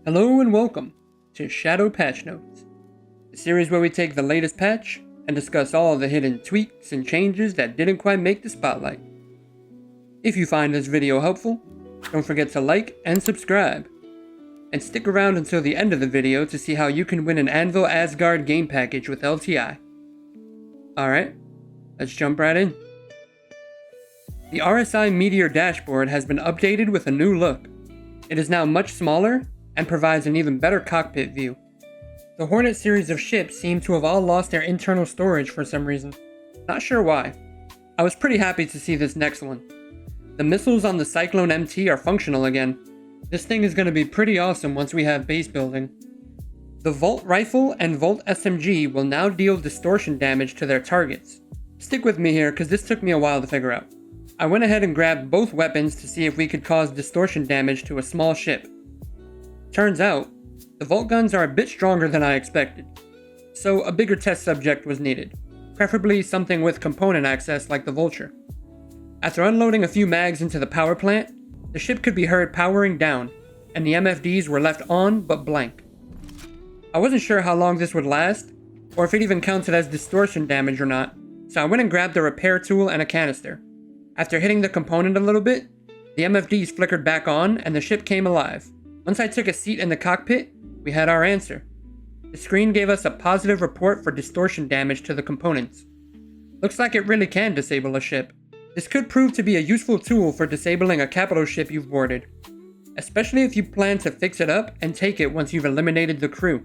Hello and welcome to Shadow Patch Notes, the series where we take the latest patch and discuss all the hidden tweaks and changes that didn't quite make the spotlight. If you find this video helpful, don't forget to like and subscribe, and stick around until the end of the video to see how you can win an Anvil Asgard game package with LTI. Alright, let's jump right in. The RSI Meteor dashboard has been updated with a new look. It is now much smaller and provides an even better cockpit view. The Hornet series of ships seem to have all lost their internal storage for some reason. Not sure why. I was pretty happy to see this next one. The missiles on the Cyclone MT are functional again. This thing is going to be pretty awesome once we have base building. The Volt Rifle and Volt SMG will now deal distortion damage to their targets. Stick with me here because this took me a while to figure out. I went ahead and grabbed both weapons to see if we could cause distortion damage to a small ship. Turns out, the Volt guns are a bit stronger than I expected, so a bigger test subject was needed, preferably something with component access like the Vulture. After unloading a few mags into the power plant, the ship could be heard powering down, and the MFDs were left on but blank. I wasn't sure how long this would last, or if it even counted as distortion damage or not, so I went and grabbed a repair tool and a canister. After hitting the component a little bit, the MFDs flickered back on and the ship came alive. Once I took a seat in the cockpit, we had our answer. The screen gave us a positive report for distortion damage to the components. Looks like it really can disable a ship. This could prove to be a useful tool for disabling a capital ship you've boarded, especially if you plan to fix it up and take it once you've eliminated the crew.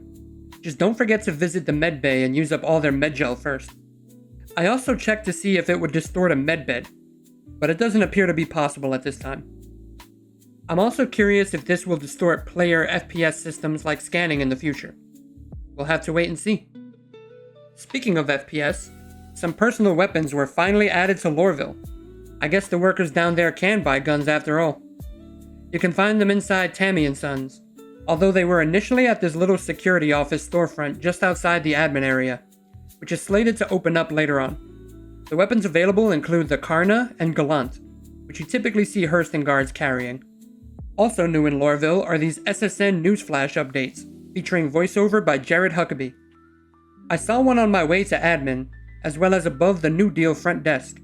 Just don't forget to visit the med bay and use up all their MedGel first. I also checked to see if it would distort a medbed, but it doesn't appear to be possible at this time. I'm also curious if this will distort player FPS systems like scanning in the future. We'll have to wait and see. Speaking of FPS, some personal weapons were finally added to Lorville. I guess the workers down there can buy guns after all. You can find them inside Tammy & Sons, although they were initially at this little security office storefront just outside the admin area, which is slated to open up later on. The weapons available include the Karna and Gallant, which you typically see Hurston guards carrying. Also new in Lorville are these SSN Newsflash updates, featuring voiceover by Jared Huckabee. I saw one on my way to admin, as well as above the New Deal front desk.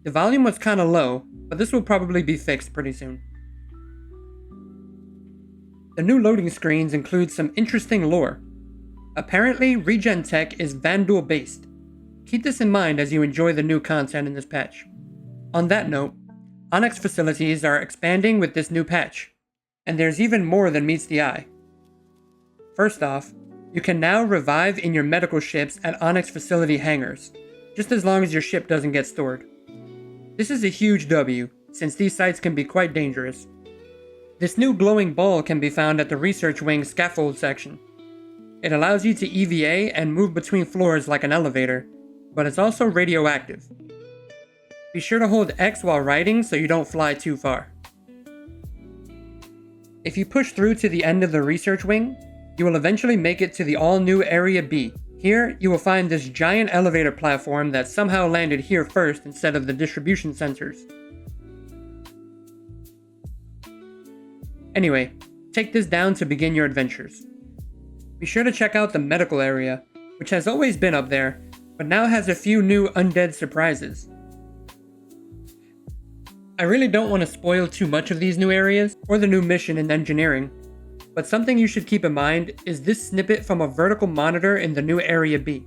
The volume was kinda low, but this will probably be fixed pretty soon. The new loading screens include some interesting lore. Apparently, Regen Tech is Vandal based. Keep this in mind as you enjoy the new content in this patch. On that note, Onyx facilities are expanding with this new patch, and there's even more than meets the eye. First off, you can now revive in your medical ships at Onyx facility hangars, just as long as your ship doesn't get stored. This is a huge W, since these sites can be quite dangerous. This new glowing ball can be found at the Research Wing scaffold section. It allows you to EVA and move between floors like an elevator, but it's also radioactive. Be sure to hold X while riding so you don't fly too far. If you push through to the end of the research wing, you will eventually make it to the all-new Area B. Here, you will find this giant elevator platform that somehow landed here first instead of the distribution centers. Anyway, take this down to begin your adventures. Be sure to check out the medical area, which has always been up there, but now has a few new undead surprises. I really don't want to spoil too much of these new areas, or the new mission in engineering, but something you should keep in mind is this snippet from a vertical monitor in the new Area B.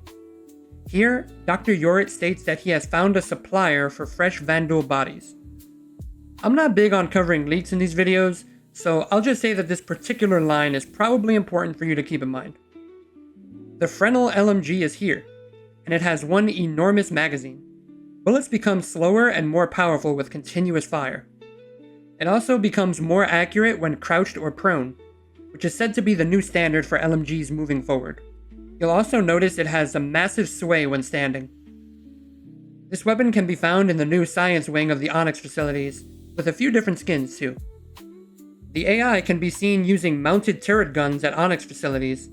Here, Dr. Yorit states that he has found a supplier for fresh Vandal bodies. I'm not big on covering leaks in these videos, so I'll just say that this particular line is probably important for you to keep in mind. The Fresnel LMG is here, and it has one enormous magazine. Bullets become slower and more powerful with continuous fire. It also becomes more accurate when crouched or prone, which is said to be the new standard for LMGs moving forward. You'll also notice it has a massive sway when standing. This weapon can be found in the new science wing of the Onyx facilities, with a few different skins too. The AI can be seen using mounted turret guns at Onyx facilities.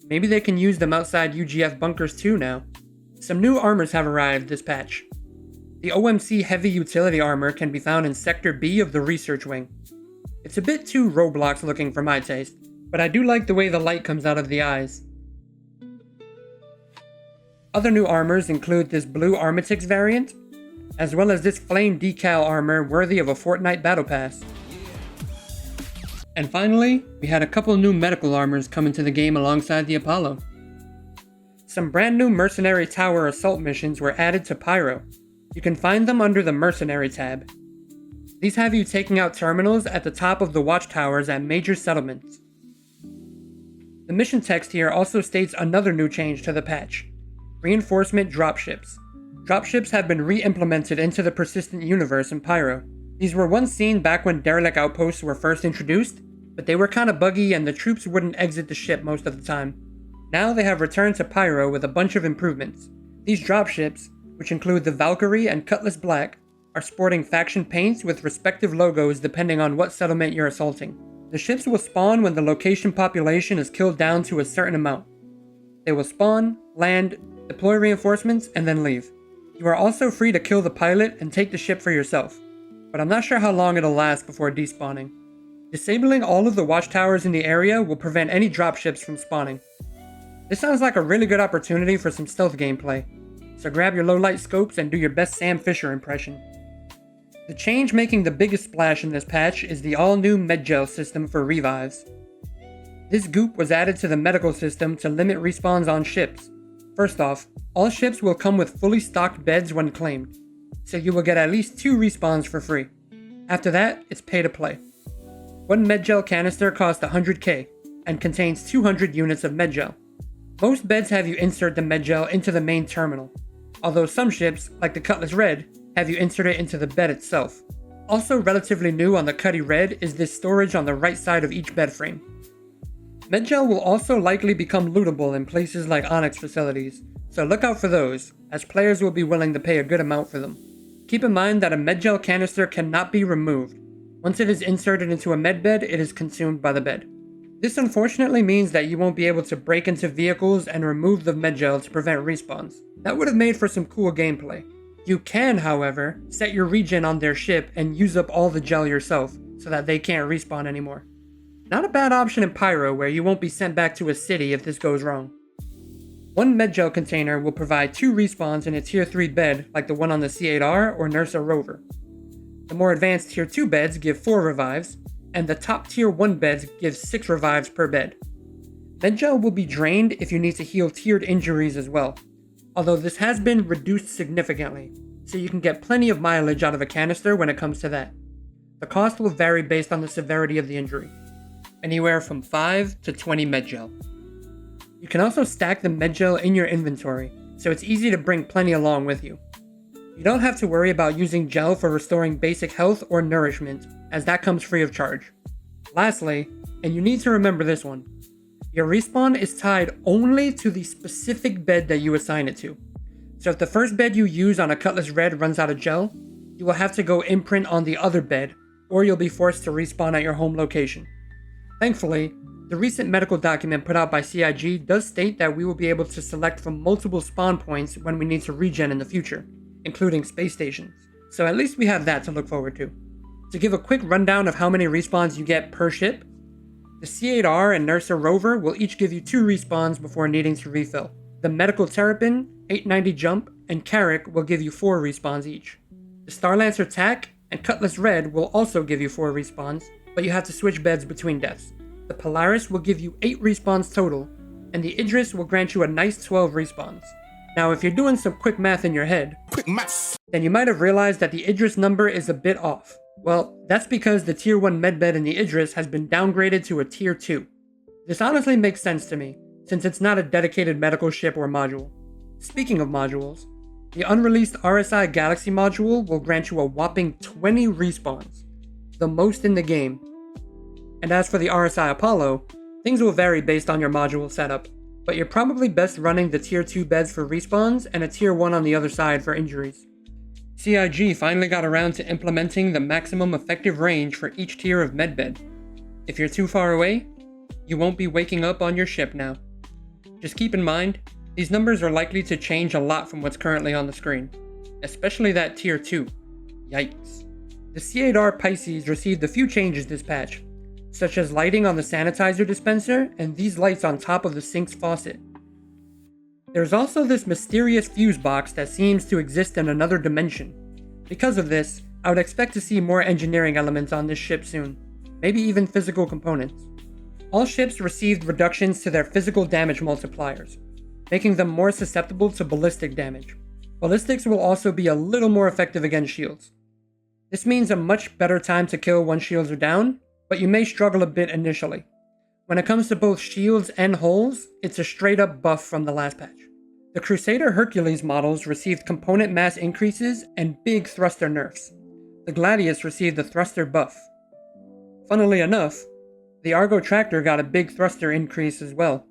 Maybe they can use them outside UGF bunkers too now. Some new armors have arrived this patch. The OMC Heavy Utility Armor can be found in Sector B of the Research Wing. It's a bit too Roblox looking for my taste, but I do like the way the light comes out of the eyes. Other new armors include this blue Armatix variant, as well as this flame decal armor worthy of a Fortnite battle pass. And finally, we had a couple new medical armors come into the game alongside the Apollo. Some brand new Mercenary Tower assault missions were added to Pyro. You can find them under the Mercenary tab. These have you taking out terminals at the top of the watchtowers at major settlements. The mission text here also states another new change to the patch: Reinforcement Dropships. Dropships have been re-implemented into the persistent universe in Pyro. These were once seen back when derelict outposts were first introduced, but they were kinda buggy and the troops wouldn't exit the ship most of the time. Now they have returned to Pyro with a bunch of improvements. These dropships, which include the Valkyrie and Cutlass Black, are sporting faction paints with respective logos depending on what settlement you're assaulting. The ships will spawn when the location population is killed down to a certain amount. They will spawn, land, deploy reinforcements, and then leave. You are also free to kill the pilot and take the ship for yourself, but I'm not sure how long it'll last before despawning. Disabling all of the watchtowers in the area will prevent any dropships from spawning. This sounds like a really good opportunity for some stealth gameplay, so grab your low light scopes and do your best Sam Fisher impression. The change making the biggest splash in this patch is the all-new MedGel system for revives. This goop was added to the medical system to limit respawns on ships. First off, all ships will come with fully stocked beds when claimed, so you will get at least 2 respawns for free. After that, it's pay to play. One MedGel canister costs 100k and contains 200 units of MedGel. Most beds have you insert the MedGel into the main terminal, although some ships, like the Cutlass Red, have you insert it into the bed itself. Also relatively new on the Cutty Red is this storage on the right side of each bed frame. MedGel will also likely become lootable in places like Onyx facilities, so look out for those, as players will be willing to pay a good amount for them. Keep in mind that a MedGel canister cannot be removed. Once it is inserted into a medbed, it is consumed by the bed. This unfortunately means that you won't be able to break into vehicles and remove the MedGel to prevent respawns. That would have made for some cool gameplay. You can, however, set your regen on their ship and use up all the gel yourself, so that they can't respawn anymore. Not a bad option in Pyro, where you won't be sent back to a city if this goes wrong. One MedGel container will provide 2 respawns in a tier 3 bed like the one on the C8R or Nerfs rover. The more advanced tier 2 beds give 4 revives, and the top tier 1 beds give 6 revives per bed. MedGel will be drained if you need to heal tiered injuries as well, although this has been reduced significantly, so you can get plenty of mileage out of a canister when it comes to that. The cost will vary based on the severity of the injury, anywhere from 5 to 20 MedGel. You can also stack the MedGel in your inventory, so it's easy to bring plenty along with you. You don't have to worry about using gel for restoring basic health or nourishment, as that comes free of charge. Lastly, and you need to remember this one, your respawn is tied only to the specific bed that you assign it to. So if the first bed you use on a Cutlass Red runs out of gel, you will have to go imprint on the other bed, or you'll be forced to respawn at your home location. Thankfully, the recent medical document put out by CIG does state that we will be able to select from multiple spawn points when we need to regen in the future, including space stations. So at least we have that to look forward to. To give a quick rundown of how many respawns you get per ship, the C8R and Nerfs rover will each give you 2 respawns before needing to refill. The Medical Terrapin, 890 Jump, and Carrack will give you 4 respawns each. The Starlancer TAC and Cutlass Red will also give you 4 respawns, but you have to switch beds between deaths. The Polaris will give you 8 respawns total, and the Idris will grant you a nice 12 respawns. Now if you're doing some quick math in your head, then you might have realized that the Idris number is a bit off. Well, that's because the tier 1 medbed in the Idris has been downgraded to a tier 2. This honestly makes sense to me, since it's not a dedicated medical ship or module. Speaking of modules, the unreleased RSI Galaxy module will grant you a whopping 20 respawns, the most in the game. And as for the RSI Apollo, things will vary based on your module setup, but you're probably best running the tier 2 beds for respawns and a tier 1 on the other side for injuries. CIG finally got around to implementing the maximum effective range for each tier of medbed. If you're too far away, you won't be waking up on your ship now. Just keep in mind, these numbers are likely to change a lot from what's currently on the screen, especially that tier 2. Yikes. The C8R Pisces received a few changes this patch, such as lighting on the sanitizer dispenser and these lights on top of the sink's faucet. There's also this mysterious fuse box that seems to exist in another dimension. Because of this, I would expect to see more engineering elements on this ship soon, maybe even physical components. All ships received reductions to their physical damage multipliers, making them more susceptible to ballistic damage. Ballistics will also be a little more effective against shields. This means a much better time to kill once shields are down, but you may struggle a bit initially. When it comes to both shields and hulls, it's a straight up buff from the last patch. The Crusader Hercules models received component mass increases and big thruster nerfs. The Gladius received the thruster buff. Funnily enough, the Argo tractor got a big thruster increase as well.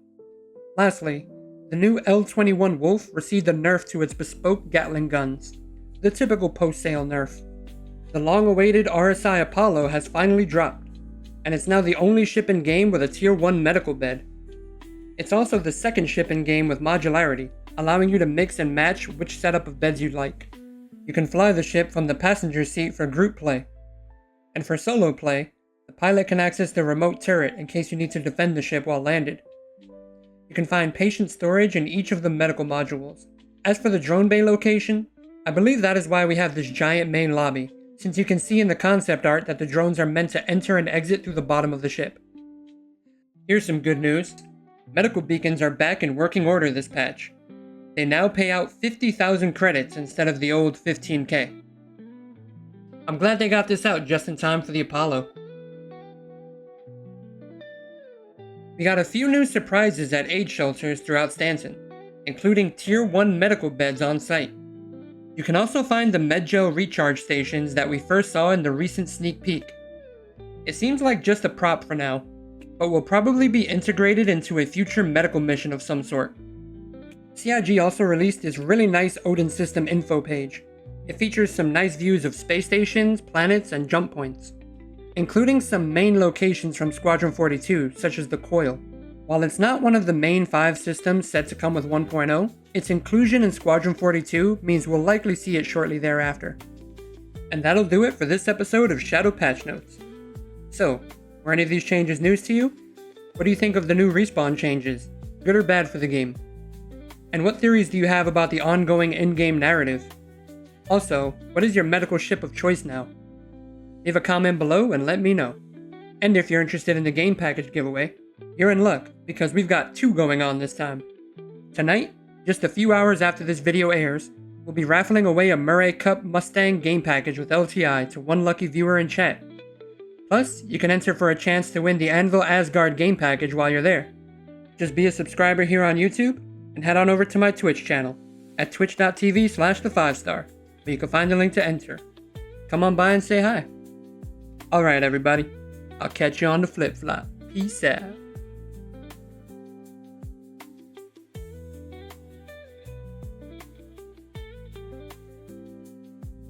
Lastly, the new L-21 Wolf received a nerf to its bespoke Gatling guns, the typical post-sale nerf. The long-awaited RSI Apollo has finally dropped, and it's now the only ship in game with a Tier 1 medical bed. It's also the second ship in game with modularity, allowing you to mix and match which setup of beds you'd like. You can fly the ship from the passenger seat for group play. And for solo play, the pilot can access the remote turret in case you need to defend the ship while landed. You can find patient storage in each of the medical modules. As for the drone bay location, I believe that is why we have this giant main lobby, since you can see in the concept art that the drones are meant to enter and exit through the bottom of the ship. Here's some good news. Medical beacons are back in working order this patch. They now pay out 50,000 credits instead of the old 15k. I'm glad they got this out just in time for the Apollo. We got a few new surprises at aid shelters throughout Stanton, including Tier 1 medical beds on site. You can also find the MedGel recharge stations that we first saw in the recent sneak peek. It seems like just a prop for now, but will probably be integrated into a future medical mission of some sort. CIG also released this really nice Odin system info page. It features some nice views of space stations, planets, and jump points, including some main locations from Squadron 42, such as the Coil. While it's not one of the main 5 systems set to come with 1.0, its inclusion in Squadron 42 means we'll likely see it shortly thereafter. And that'll do it for this episode of Shadow Patch Notes. So, were any of these changes news to you? What do you think of the new respawn changes? Good or bad for the game? And what theories do you have about the ongoing in-game narrative? Also, what is your medical ship of choice now? Leave a comment below and let me know. And if you're interested in the game package giveaway, you're in luck because we've got 2 going on this time. Tonight, just a few hours after this video airs, we'll be raffling away a Murray Cup Mustang game package with LTI to one lucky viewer in chat. Plus, you can enter for a chance to win the Anvil Asgard game package while you're there. Just be a subscriber here on YouTube and head on over to my Twitch channel at twitch.tv/the5star, where you can find the link to enter. Come on by and say hi. Alright everybody, I'll catch you on the flip flop. Peace out.